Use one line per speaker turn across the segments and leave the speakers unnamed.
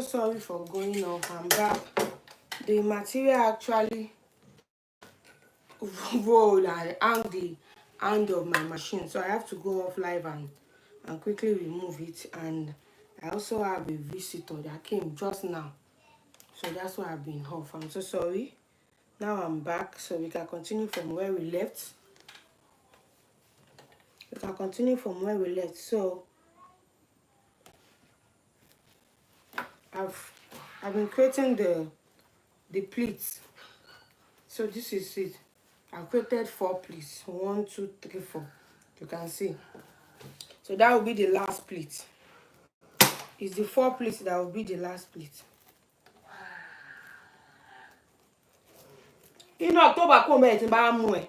so sorry for going off. I'm back. The material actually rolled and hung the hand of my machine, so I have to go off live and quickly remove it. And I also have a visitor that came just now, so that's why I've been off. I'm so sorry. Now I'm back, so we can continue from where we left. So I've been creating the pleats. So this is it. I've created 4 pleats. 1, 2, 3, 4. You can see. So that will be the last pleat. It's the 4 pleats that will be the last pleat. In October, come here, Timba mú ẹ.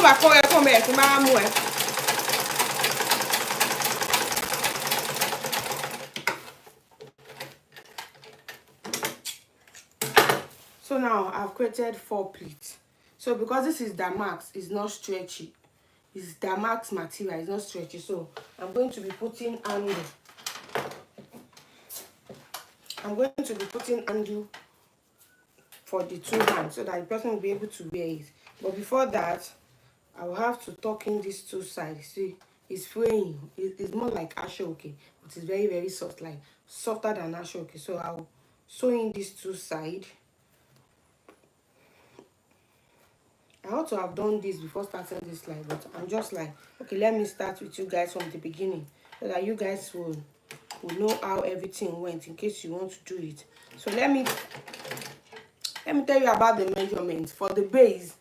October, come here, Timba mú ẹ. So now I've created 4 pleats. So because this is Damax, it's not stretchy. It's Damax material, it's not stretchy. So I'm going to be putting handle. For the 2 hands so that the person will be able to wear it. But before that, I will have to tuck in these 2 sides. See, it's fraying. It's more like ashoke, but it's very, very soft, like softer than ashoke. So I'll sew in these 2 sides. I ought to have done this before starting this slide, but I'm just like, okay, let me start with you guys from the beginning so that you guys will know how everything went in case you want to do it. So let me tell you about the measurements. For the base,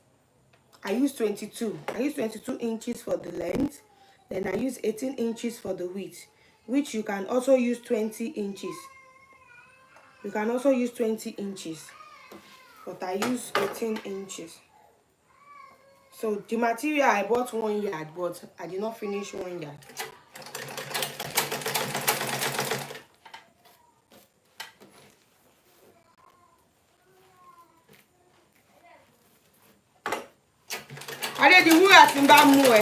I use 22. I use 22 inches for the length. Then I use 18 inches for the width, which you can also use 20 inches. You can also use 20 inches, but I use 18 inches. So the material, I bought 1 yard, but I did not finish 1 yard. I did the wúrà tí ń bá mú ẹ.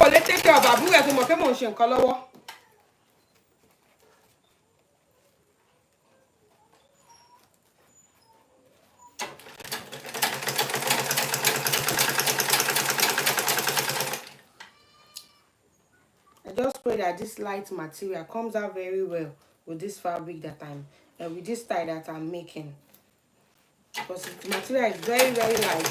O lè take care of àbúrò ẹ tó mọ̀ pé mò ń ṣe nǹkan lọ́wọ́. I just pray that this light material comes out very well with this fabric that with this tie that I'm making. Because the material is very, very light.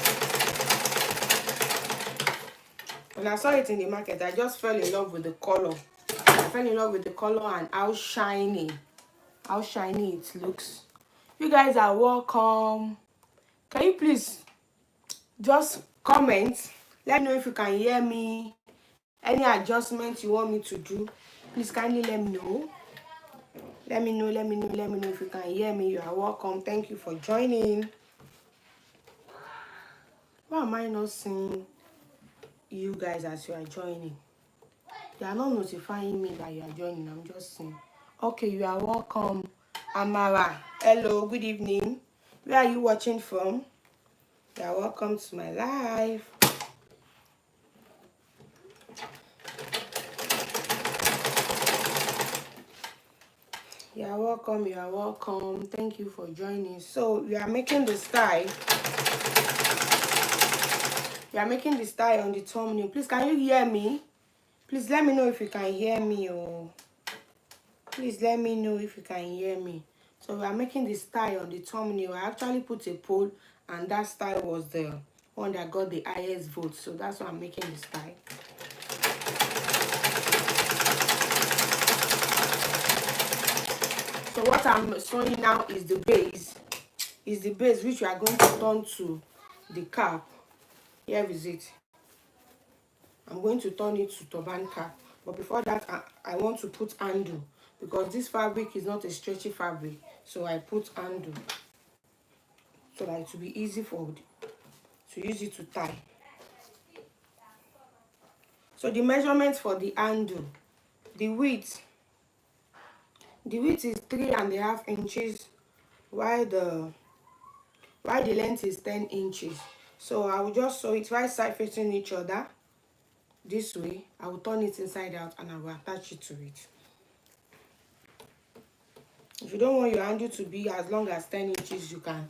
When I saw it in the market, I just fell in love with the color. I fell in love with the color and how shiny it looks. You guys are welcome. Can you please just comment? Let me know if you can hear me. Any adjustments you want me to do, please kindly let me know. Let me know if you can hear me. You are welcome. Thank you for joining. Why am I not seeing you guys as you are joining? You are not notifying me that you are joining. I'm just saying. Okay, you are welcome. Amara, hello, good evening. Where are you watching from? You are welcome to my live. You are welcome, you are welcome. Thank you for joining. So we are making the style. We are making the style on the thumbnail. Please, can you hear me? Please let me know if you can hear me. Please let me know if you can hear me. So we are making the style on the thumbnail. I actually put a poll, and that style was the one that got the highest vote. So that's why I'm making the style. So what I'm sewing now is the base. Is the base which we are going to turn to the cap. Here is it. I'm going to turn it to turban cap. But before that, I want to put handle. Because this fabric is not a stretchy fabric. So I put handle. So that it will be easy to use it to tie. So the measurements for the handle. The width is 3.5 inches, while the length is 10 inches. So I will just sew it right side facing each other. this way. I will turn it inside out and I will attach it to it. If you don't want your handle to be as long as 10 inches, you can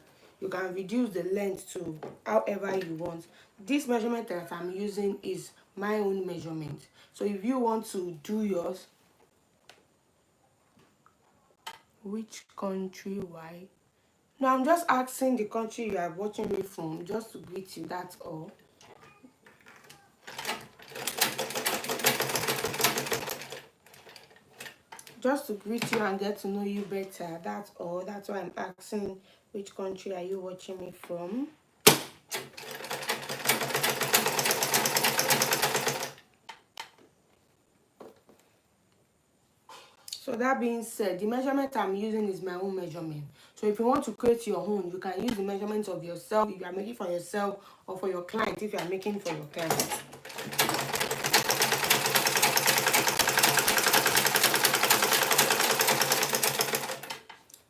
reduce the length to however you want. This measurement that I'm using is my own measurement. So if you want to do yours, which country, why? No, I'm just asking the country you are watching me from, just to greet you, that's all. Just to greet you and get to know you better, that's all. That's why I'm asking which country are you watching me from. So that being said, the measurement I'm using is my own measurement. So if you want to create your own, you can use the measurements of yourself if you are making for yourself, or for your client if you are making for your client.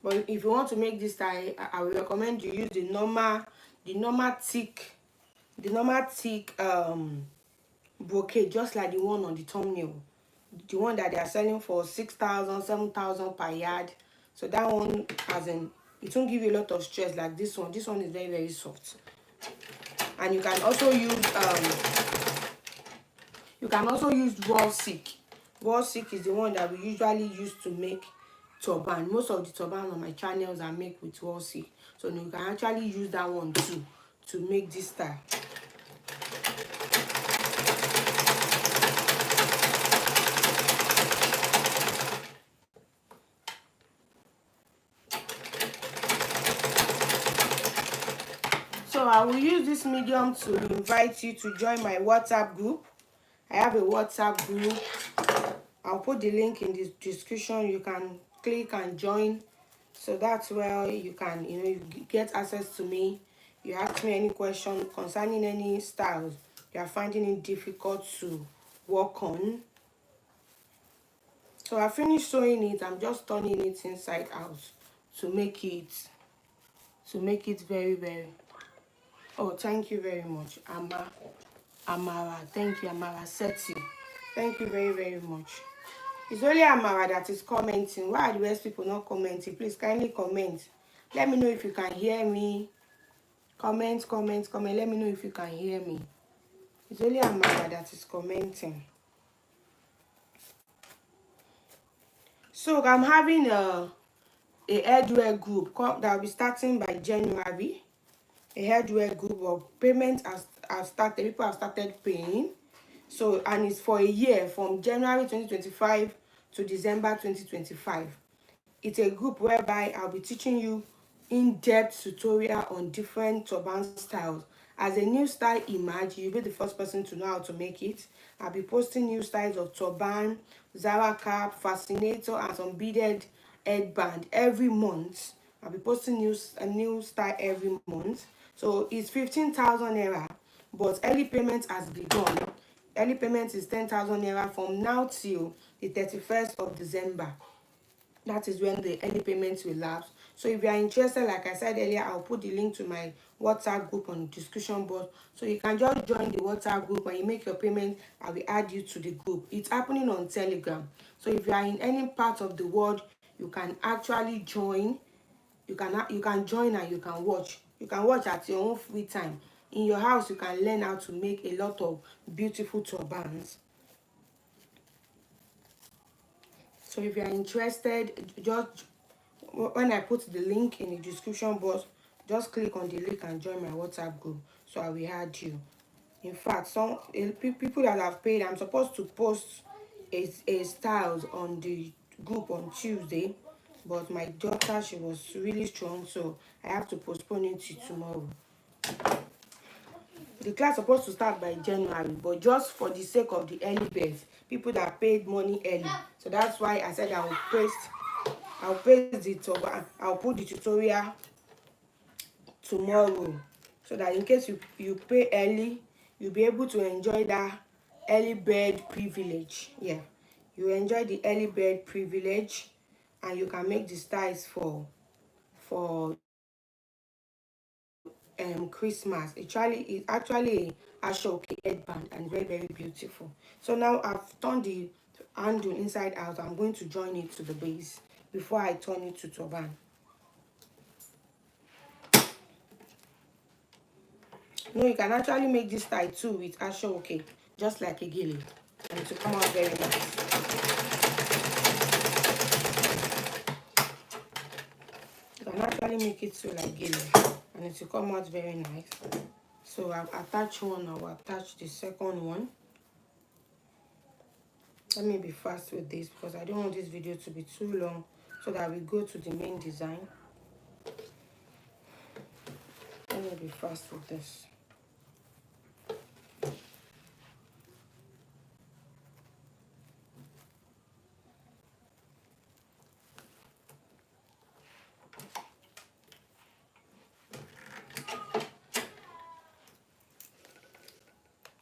But if you want to make this style, I will recommend you use the normal thick brocade, just like the one on the thumbnail, the one that they are selling for 6,000, 7,000 per yard. So that one, as in, it won't give you a lot of stress like this one. This one is very, very soft. And you can also use raw silk. Raw silk is the one that we usually use to make turban. Most of the turban on my channels are made with raw silk. So you can actually use that one too to make this style. So I will use this medium to invite you to join my WhatsApp group. I have a WhatsApp group. I'll put the link in the description. You can click and join. So that's where you can, you get access to me. You ask me any question concerning any styles you are finding it difficult to work on. So I finished sewing it. I'm just turning it inside out to make it very, very. Oh, thank you very much, Amara. Thank you, Amara Seti. Thank you very, very much. It's only Amara that is commenting. Why are the rest people not commenting? Please kindly comment. Let me know if you can hear me. Comment. Let me know if you can hear me. It's only Amara that is commenting. So I'm having a hairdwear group that will be starting by January. A hairdwear group of payments have started. People have started paying. So, and it's for a year, from January 2025 to December 2025. It's a group whereby I'll be teaching you in-depth tutorial on different turban styles. As a new style emerge, you'll be the first person to know how to make it. I'll be posting new styles of turban, Zara cap, fascinator, and some beaded headband every month. I'll be posting a new style every month. So it's 15,000 naira, but early payment has begun. Early payment is 10,000 naira from now till the 31st of December. That is when the early payments will lapse. So if you are interested, like I said earlier, I'll put the link to my WhatsApp group on the description box. So you can just join the WhatsApp group. When you make your payment, I will add you to the group. It's happening on Telegram. So if you are in any part of the world, you can actually join. You can join and you can watch. You can watch at your own free time. In your house, you can learn how to make a lot of beautiful turbans. So if you are interested, just when I put the link in the description box, just click on the link and join my WhatsApp group, so I will add you. In fact, some people that have paid, I'm supposed to post a styles on the group on Tuesday, but my daughter, she was really strong, so I have to postpone it to tomorrow. The class supposed to start by January, but just for the sake of the early birds, people that paid money early, so that's why I said I'll put the tutorial tomorrow, so that in case you pay early, you'll be able to enjoy that early bird privilege. Yeah, you enjoy the early bird privilege, and you can make the styles for Christmas. It's actually a Ashoke headband and very, very beautiful. So now I've turned the handle inside out. I'm going to join it to the base before I turn it to turban. No, you can actually make this tie too with Ashoke, just like a gilly, and it will come out very nice. You can actually make it too like gilly, and it will come out very nice. So I've attached one, I will attach the second one. Let me be fast with this because I don't want this video to be too long, so that we go to the main design. Let me be fast with this.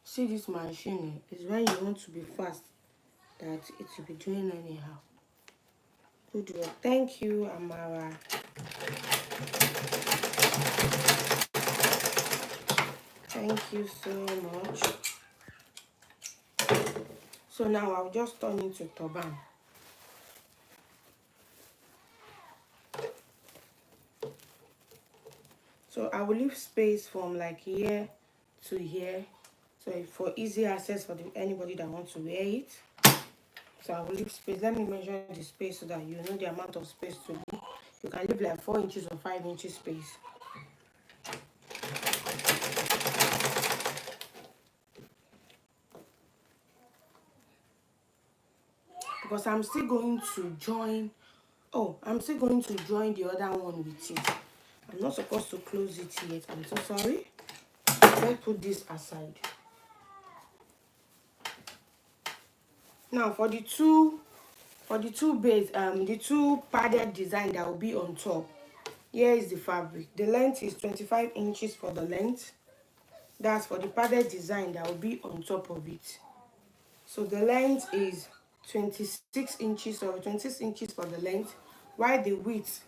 See, this machine is when you want to be fast that it will be doing anyhow. Good work. Thank you, Amara. Thank you so much. So now I'll just turn into turban. So I will leave space from like here to here, so for easy access for anybody that wants to wear it. So I will leave space. Let me measure the space so that you know the amount of space to be. You can leave like 4 inches or 5 inches space. Because I'm still going to join. Oh, I'm still going to join the other one with it. I'm not supposed to close it yet. I'm so sorry. Let's put this aside. Now for the two base, the two padded design that will be on top. Here is the fabric. The length is 25 inches for the length. That's for the padded design that will be on top of it. So the length is 26 inches or 26 inches for the length, while the width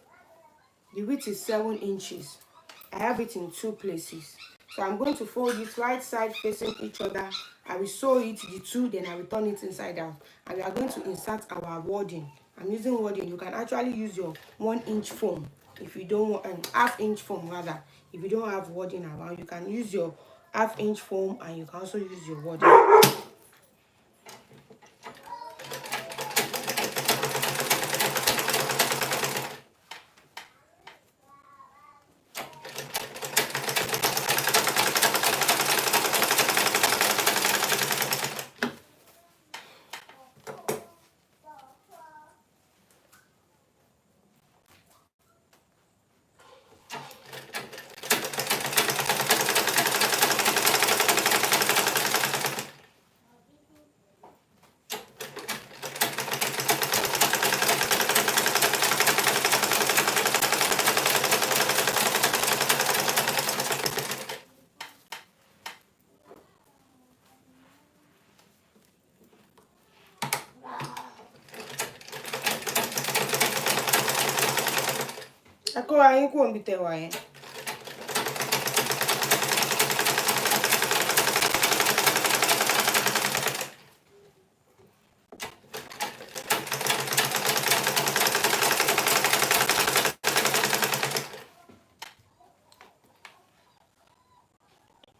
is 7 inches. I have it in 2 places. So I'm going to fold it right side facing each other. I will sew it the two, then I will turn it inside out. And we are going to insert our wording. I'm using wording. You can actually use your 1-inch foam if you don't want, and half-inch foam rather. If you don't have wording around, you can use your half-inch foam, and you can also use your wording.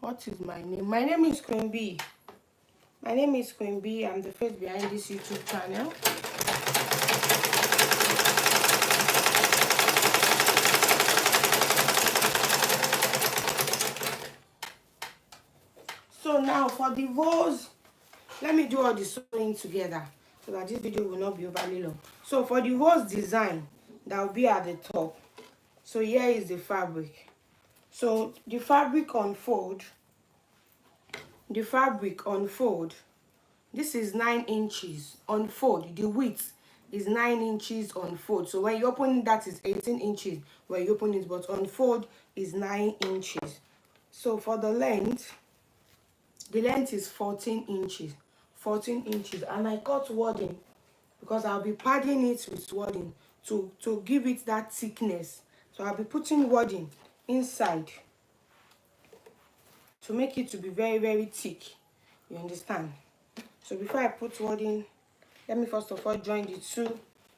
What is my name? My name is Queen B. My name is Queen B. I'm the face behind this YouTube channel. So now for the rows, let me do all the sewing together so that this video will not be overly long. So for the rose design that will be at the top, so here is the fabric. So the fabric unfold, this is 9 inches unfold. The width is 9 inches unfold. So when you open it, that is 18 inches when you open it, but unfold is 9 inches. So for the length is 14 inches. 14 inches, and I cut wording because I'll be padding it with wording to give it that thickness. So I'll be putting wording inside to make it to be very, very thick. You understand? So before I put wadding, let me first of all join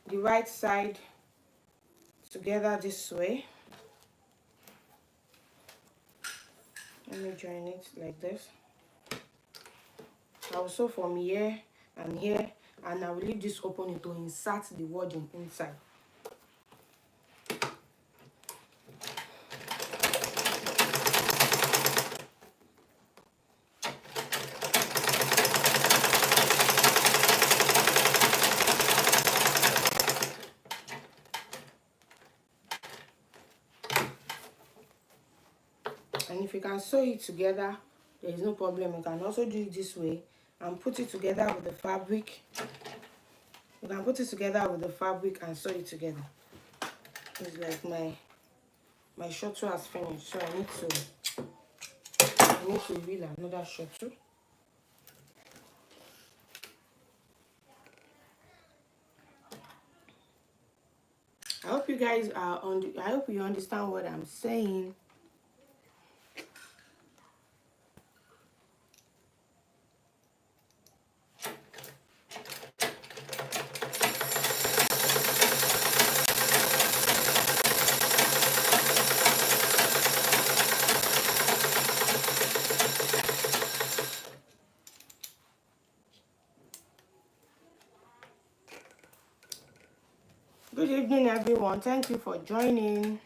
the right side together this way. Let me join it like this. I will sew from here and here, and I will leave this opening to insert the wadding inside. And if you can sew it together, there is no problem. You can also do it this way and put it together with the fabric. You can put it together with the fabric and sew it together. It's like my shuttle has finished, so I need to reel another shuttle. I hope you guys are I hope you understand what I'm saying. Good evening, everyone. Thank you for joining.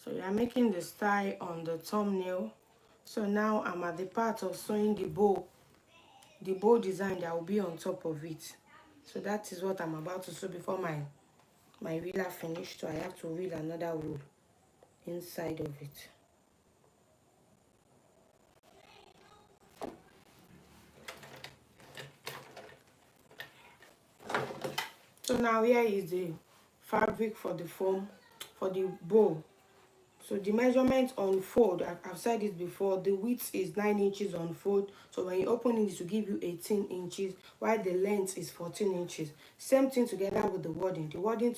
So we are making the style on the thumbnail. So now I'm at the part of sewing the bow design that will be on top of it. So that is what I'm about to sew before my reeler finished. So I have to reel another wool inside of it. So now here is the fabric for the foam for the bow. So the measurement on fold, I've said it before, the width is 9 inches on fold. So when you open it, it will give you 18 inches, while the length is 14 inches. Same thing together with the wadding. The wadding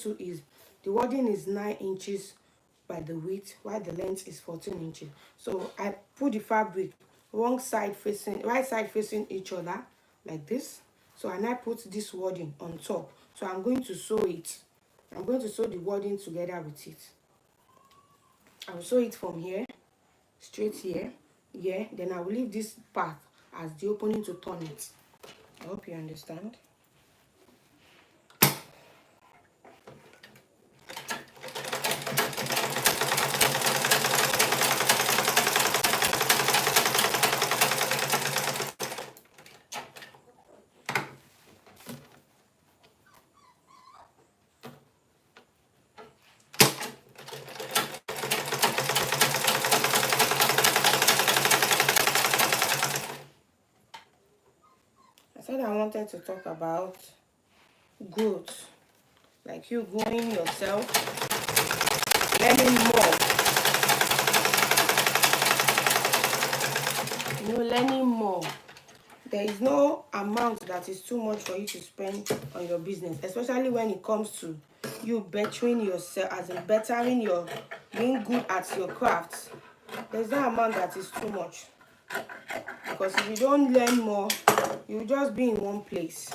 is 9 inches by the width, while the length is 14 inches. So I put the fabric right side facing each other like this. So and I put this wadding on top. So I'm going to sew it. I'm going to sew the wadding together with it. I will sew it from here, straight here, then I will leave this part as the opening to turn it. I hope you understand. I said I wanted to talk about growth, like you growing yourself, learning more, learning more. There is no amount that is too much for you to spend on your business, especially when it comes to you bettering yourself, as in bettering being good at your craft. There's no amount that is too much, because if you don't learn more, you just be in one place.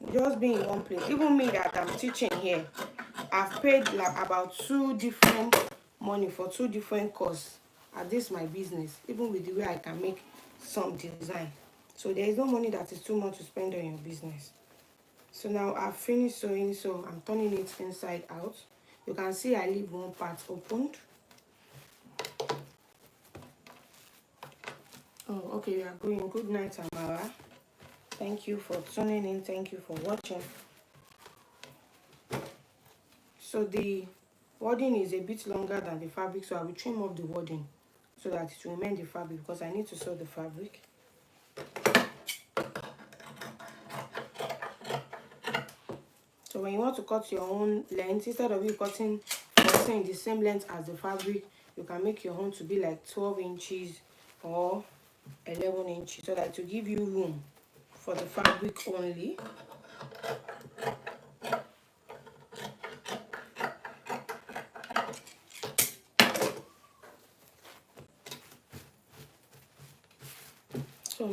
Even me that I'm teaching here, I've paid like about 2 different money for 2 different courses at this my business, even with the way I can make some design. So there is no money that is too much to spend on your business. So now I've finished sewing, so I'm turning it inside out. You can see I leave one part opened. Oh, okay, we are going. Good night, Amara. Thank you for tuning in. Thank you for watching. So the wadding is a bit longer than the fabric, so I will trim off the wadding so that it will remain the fabric, because I need to sew the fabric. So when you want to cut your own length, instead of you cutting the same length as the fabric, you can make your own to be like 12 inches or 11 inches, so that to give you room for the fabric only.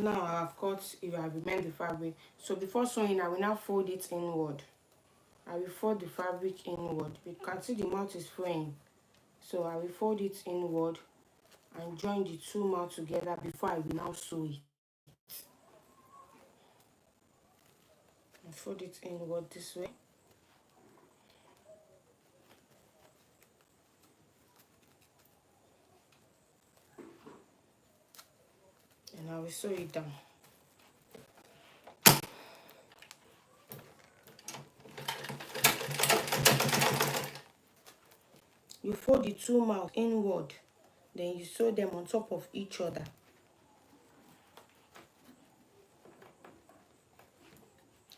now I have cut, if I remend the fabric. So before sewing, I will now fold it inward. I will fold the fabric inward. You can see the mouth is fraying. So I will fold it inward and join the two mouths together before I will now sew it. And fold it inward this way. And I will sew it down. You fold the two mouths inward, then you sew them on top of each other.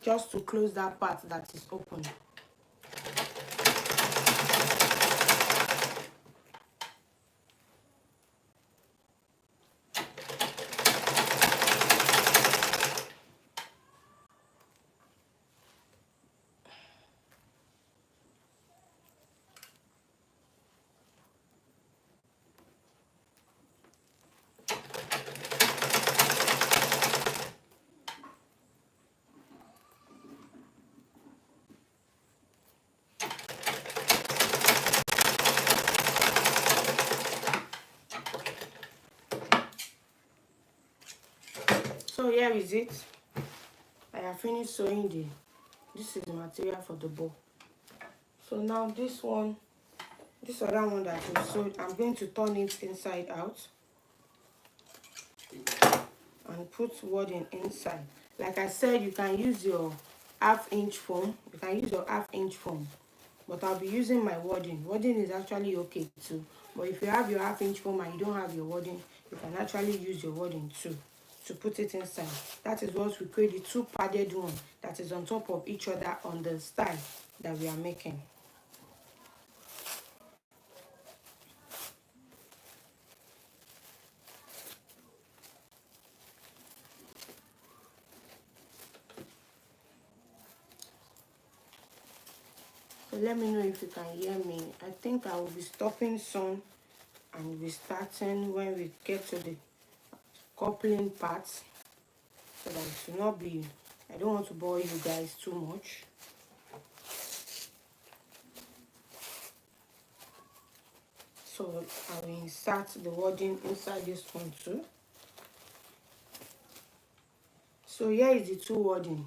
Just to close that part that is open. So here is it. I have finished sewing this is the material for the bow. So now this other one that we sewed, I'm going to turn it inside out and put wording inside. Like I said, you can use your half-inch foam. You can use your half-inch foam, but I'll be using my wording. Wording is actually okay too. But if you have your half-inch foam and you don't have your wording, you can actually use your wording too to put it inside. That is what we create, the two padded one that is on top of each other on the style that we are making. So let me know if you can hear me. I think I will be stopping soon and we're starting when we get to the coupling parts, so that it should not be, I don't want to bore you guys too much. So I will insert the wording inside this one too. So here is the two wording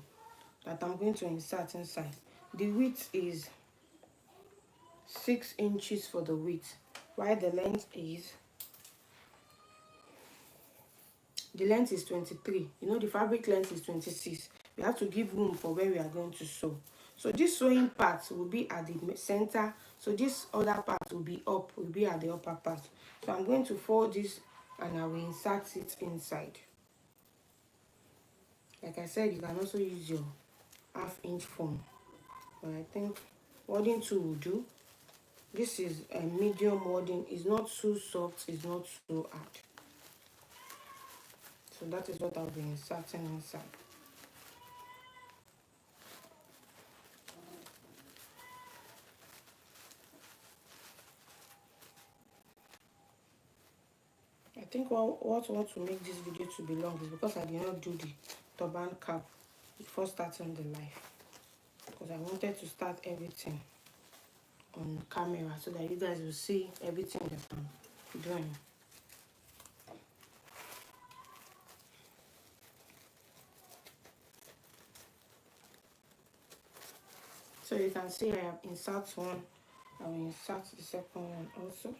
that I'm going to insert inside. The width is 6 inches for the width, while the length is 23. You know, the fabric length is 26. We have to give room for where we are going to sew. So this sewing part will be at the center. So this other part will be at the upper part. So I'm going to fold this and I will insert it inside. Like I said, you can also use your half-inch foam, but I think wording 2 will do. This is a medium wording. It's not too soft, it's not too hard. So that is what I'll be inserting inside. I think what want to make this video to be long is because I did not do the turban cap before starting the live, because I wanted to start everything on camera so that you guys will see everything that I'm doing. So you can see I have insert one. I will insert the second one also.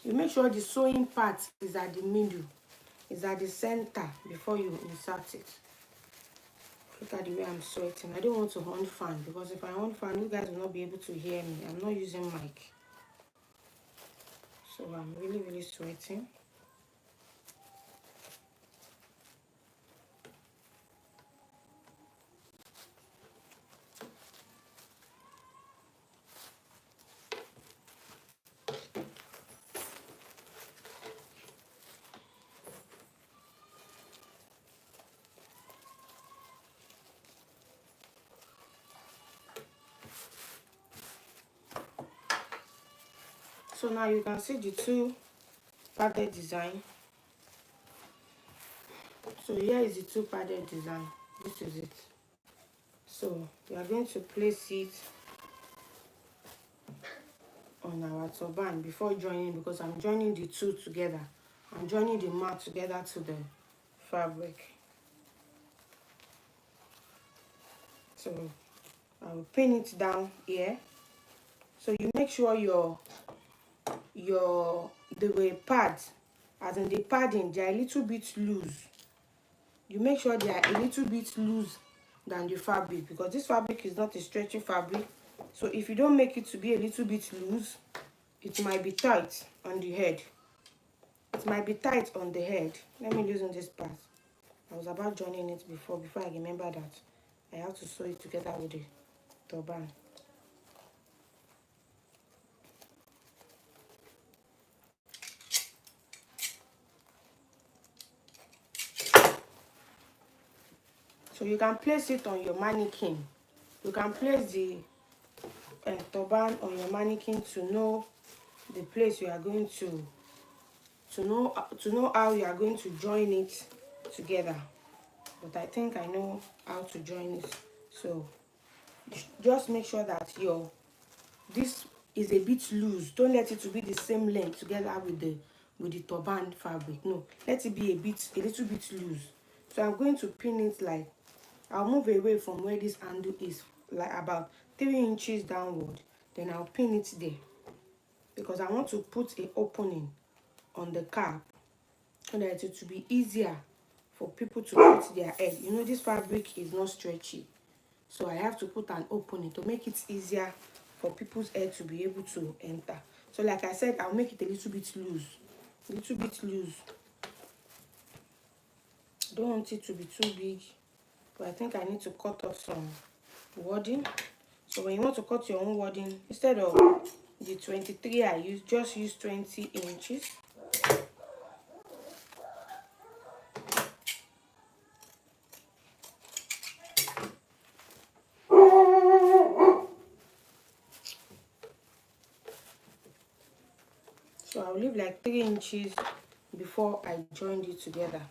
You make sure the sewing part is at the middle, is at the center before you insert it. Look at the way I'm sweating. I don't want to on fan, because if I on fan, you guys will not be able to hear me. I'm not using mic. So I'm really sweating. So So now you can see the two padded design. So here is the two padded design. This is it. So we are going to place it on our turban before joining, because I'm joining the two together. I'm joining the mat together to the fabric. So I will pin it down here. So you make sure the pads, as in the padding, they are a little bit loose. You make sure they are a little bit loose than the fabric, because this fabric is not a stretchy fabric. So if you don't make it to be a little bit loose, it might be tight on the head. It might be tight on the head. Let me loosen this part. I was about joining it before I remember that I have to sew it together with the turban. So you can place it on your mannequin. You can place the turban on your mannequin to know the place you are going to know how you are going to join it together. But I think I know how to join it. So just make sure that this is a bit loose. Don't let it to be the same length together with the turban fabric. No, let it be a little bit loose. So I'm going to pin it like, I'll move away from where this handle is, like about 3 inches downward. Then I'll pin it there, because I want to put an opening on the cap so that it will be easier for people to put their head. You know, this fabric is not stretchy, so I have to put an opening to make it easier for people's head to be able to enter. So like I said, I'll make it a little bit loose. Don't want it to be too big, but I think I need to cut off some wording. So when you want to cut your own wording, instead of the 23 I use, just use 20 inches. So I'll leave like 3 inches before I joined it together.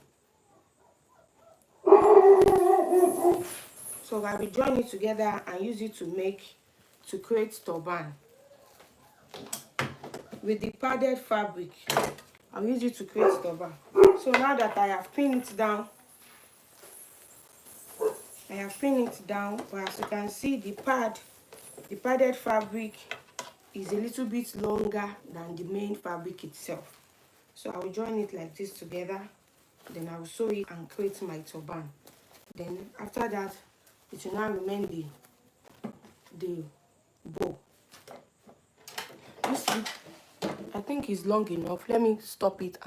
So I'll be joining it together and use it to create turban. With the padded fabric, I'll use it to create turban. So now that I have pinned it down, but as you can see, the padded fabric is a little bit longer than the main fabric itself. So I will join it like this together, then I will sew it and create my turban. Then after that, it will now remain the bow. This I think is long enough. Let me stop it and